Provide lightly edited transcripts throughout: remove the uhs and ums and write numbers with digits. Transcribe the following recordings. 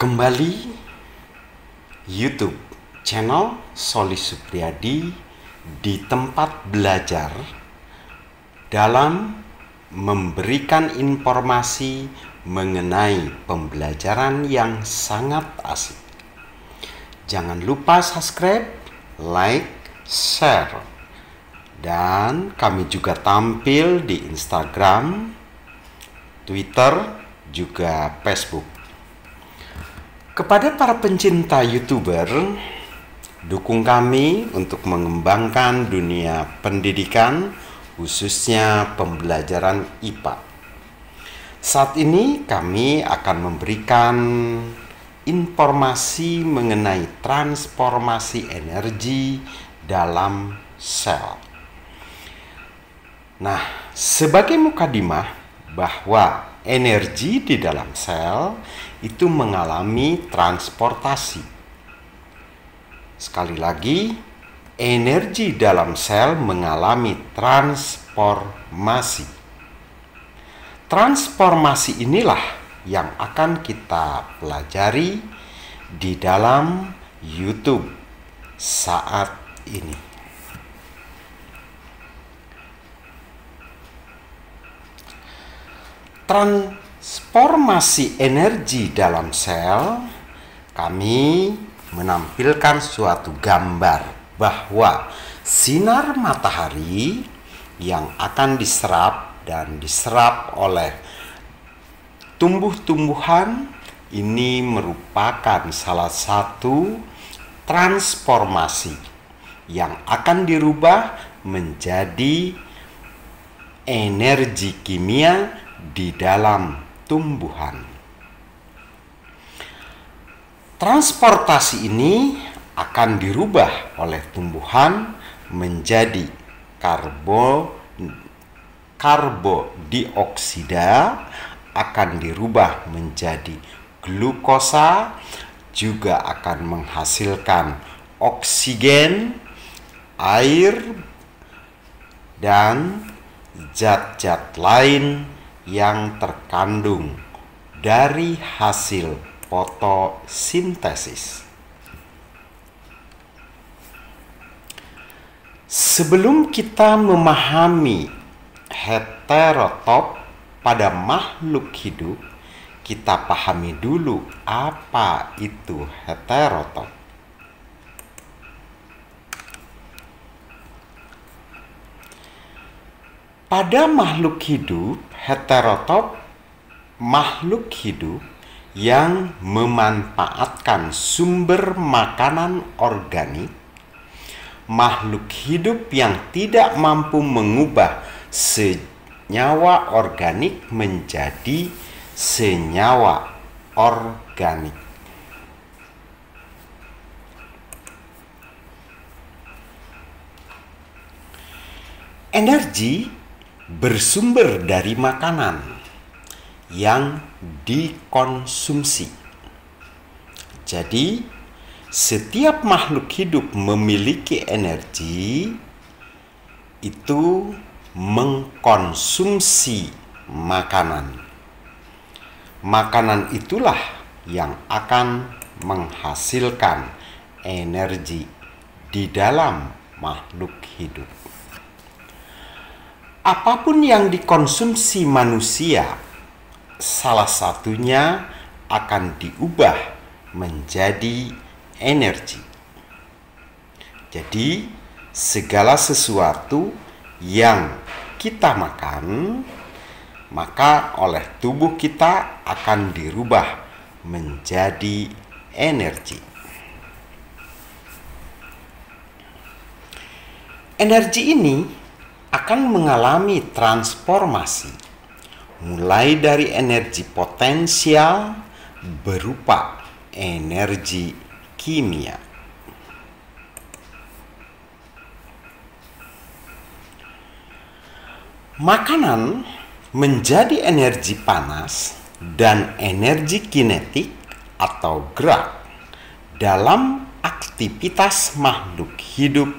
Kembali YouTube channel Soli Supriyadi di tempat belajar dalam memberikan informasi mengenai pembelajaran yang sangat asik. Jangan lupa subscribe, like, share. Dan kami juga tampil di Instagram, Twitter, juga Facebook. Kepada para pencinta YouTuber, dukung kami untuk mengembangkan dunia pendidikan, khususnya pembelajaran IPA. Saat ini kami akan memberikan informasi mengenai transformasi energi dalam sel. Nah, sebagai mukadimah bahwa energi di dalam sel itu mengalami transportasi. Sekali lagi, energi dalam sel mengalami transformasi. Transformasi inilah yang akan kita pelajari di dalam YouTube saat ini. Transformasi energi dalam sel, kami menampilkan suatu gambar bahwa sinar matahari yang akan diserap dan diserap oleh tumbuh-tumbuhan ini merupakan salah satu transformasi yang akan dirubah menjadi energi kimia di dalam tumbuhan. Transportasi ini akan dirubah oleh tumbuhan menjadi karbodioksida, akan dirubah menjadi glukosa, juga akan menghasilkan oksigen, air, dan zat-zat lain yang terkandung dari hasil fotosintesis. Sebelum kita memahami heterotop pada makhluk hidup, kita pahami dulu apa itu heterotop. Pada makhluk hidup, heterotop makhluk hidup yang memanfaatkan sumber makanan organik, makhluk hidup yang tidak mampu mengubah senyawa organik menjadi senyawa organik. Energi bersumber dari makanan yang dikonsumsi. Jadi, setiap makhluk hidup memiliki energi itu mengkonsumsi makanan. Makanan itulah yang akan menghasilkan energi di dalam makhluk hidup. Apapun yang dikonsumsi manusia, salah satunya akan diubah menjadi energi. Jadi, segala sesuatu yang kita makan, maka oleh tubuh kita akan dirubah menjadi energi. Energi ini akan mengalami transformasi, mulai dari energi potensial berupa energi kimia. Makanan menjadi energi panas dan energi kinetik atau gerak dalam aktivitas makhluk hidup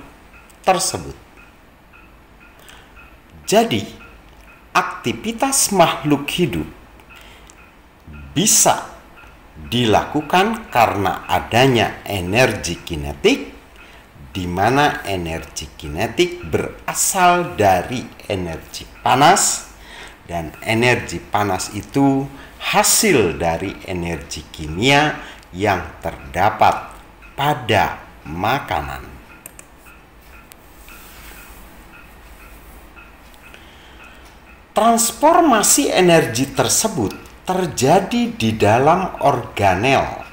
tersebut. Jadi, aktivitas makhluk hidup bisa dilakukan karena adanya energi kinetik, di mana energi kinetik berasal dari energi panas, dan energi panas itu hasil dari energi kimia yang terdapat pada makanan. Transformasi energi tersebut terjadi di dalam organel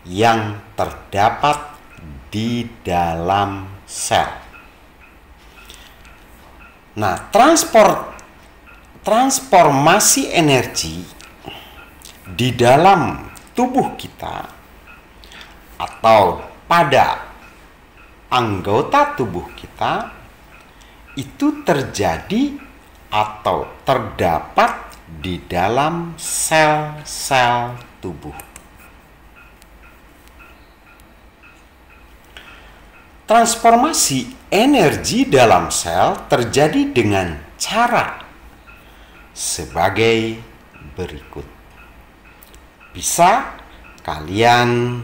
yang terdapat di dalam sel. Nah, transformasi energi di dalam tubuh kita atau pada anggota tubuh kita itu terjadi atau terdapat di dalam sel-sel tubuh. Transformasi energi dalam sel terjadi dengan cara sebagai berikut. Bisa kalian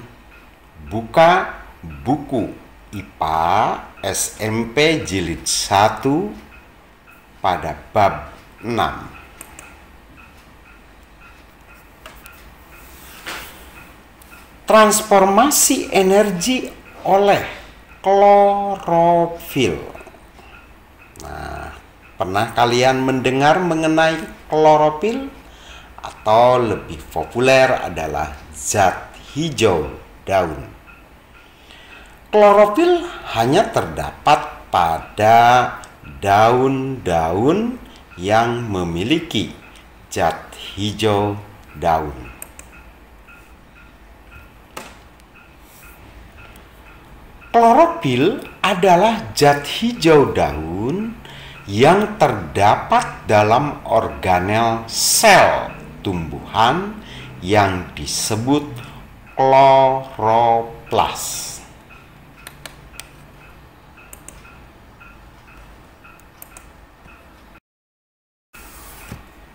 buka buku IPA SMP Jilid 1 pada bab 6. Transformasi energi oleh klorofil. Nah, pernah kalian mendengar mengenai klorofil? Atau lebih populer adalah zat hijau daun. Klorofil hanya terdapat pada daun-daun yang memiliki zat hijau daun. Klorofil adalah zat hijau daun yang terdapat dalam organel sel tumbuhan yang disebut kloroplas.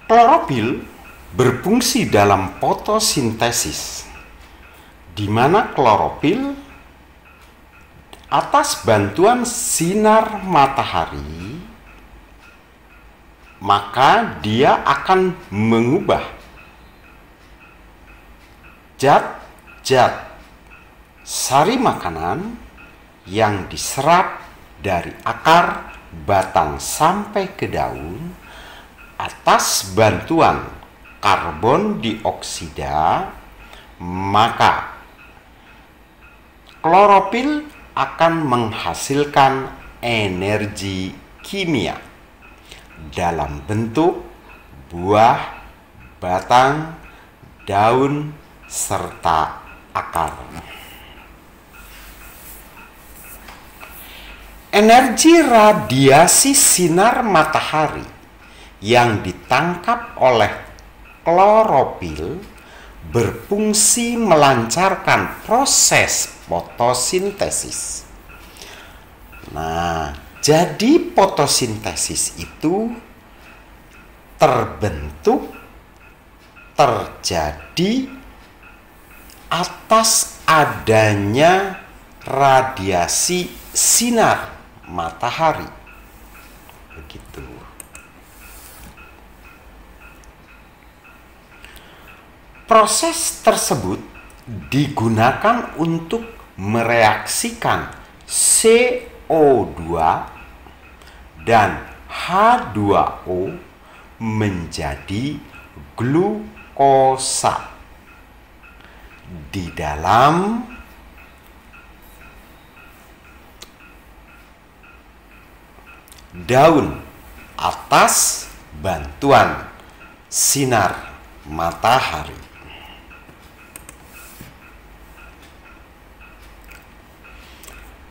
Klorofil berfungsi dalam fotosintesis, di mana klorofil atas bantuan sinar matahari, maka dia akan mengubah zat-zat sari makanan yang diserap dari akar, batang sampai ke daun atas bantuan karbon dioksida, maka klorofil akan menghasilkan energi kimia dalam bentuk buah, batang, daun, serta akar. Energi radiasi sinar matahari yang ditangkap oleh klorofil berfungsi melancarkan proses fotosintesis. Nah, jadi fotosintesis itu terjadi atas adanya radiasi sinar matahari. Begitu. Proses tersebut digunakan untuk mereaksikan CO2 dan H2O menjadi glukosa di dalam daun atas bantuan sinar matahari.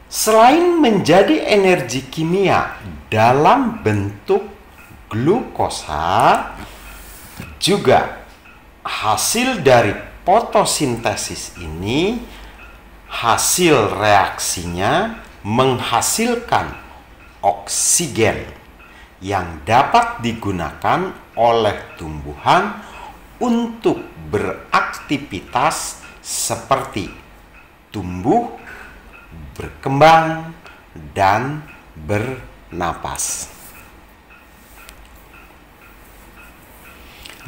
Selain menjadi energi kimia dalam bentuk glukosa, juga hasil dari fotosintesis ini, hasil reaksinya menghasilkan oksigen yang dapat digunakan oleh tumbuhan untuk beraktivitas seperti tumbuh, berkembang, dan bernapas.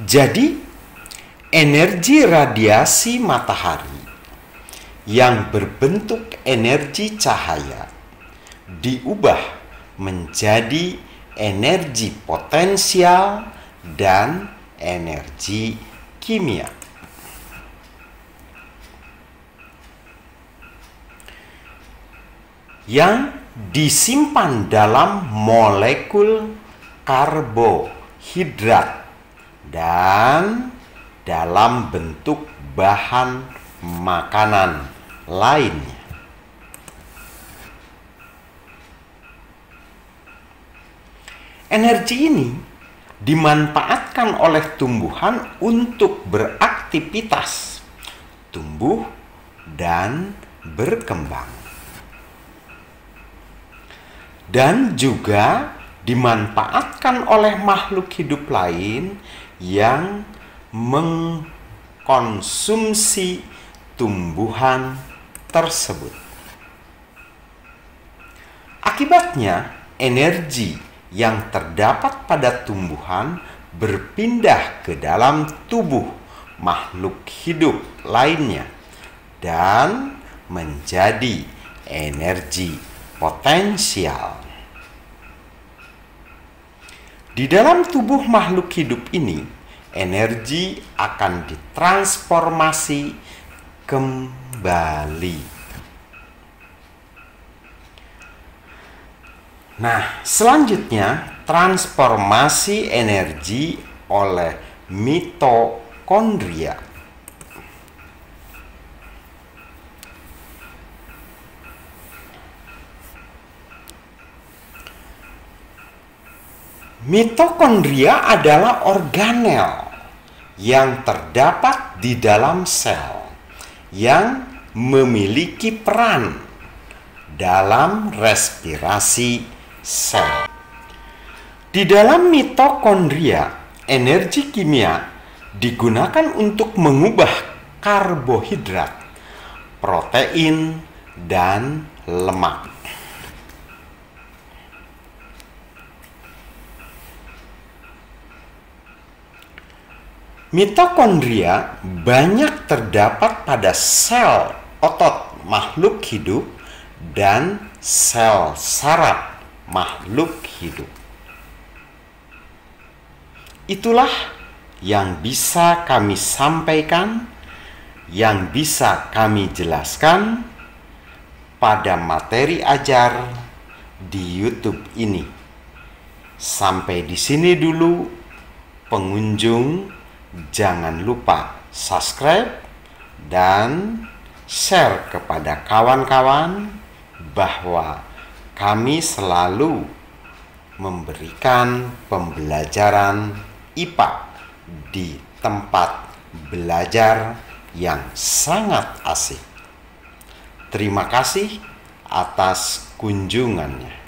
Jadi, energi radiasi matahari yang berbentuk energi cahaya diubah menjadi energi potensial dan energi kimia. Yang disimpan dalam molekul karbohidrat dan dalam bentuk bahan makanan lainnya. Energi ini dimanfaatkan oleh tumbuhan untuk beraktivitas, tumbuh, dan berkembang. Dan juga dimanfaatkan oleh makhluk hidup lain yang mengkonsumsi tumbuhan tersebut. Akibatnya, energi yang terdapat pada tumbuhan berpindah ke dalam tubuh makhluk hidup lainnya dan menjadi energi potensial. Di dalam tubuh makhluk hidup ini, energi akan ditransformasi kembali. Nah, selanjutnya transformasi energi oleh mitokondria. Mitokondria adalah organel yang terdapat di dalam sel yang memiliki peran dalam respirasi sel. Di dalam mitokondria, energi kimia digunakan untuk mengubah karbohidrat, protein, dan lemak. Mitokondria banyak terdapat pada sel otot makhluk hidup dan sel saraf makhluk hidup. Itulah yang bisa kami sampaikan, yang bisa kami jelaskan pada materi ajar di YouTube ini. Sampai di sini dulu, pengunjung. Jangan lupa subscribe dan share kepada kawan-kawan bahwa kami selalu memberikan pembelajaran IPA di tempat belajar yang sangat asik. Terima kasih atas kunjungannya.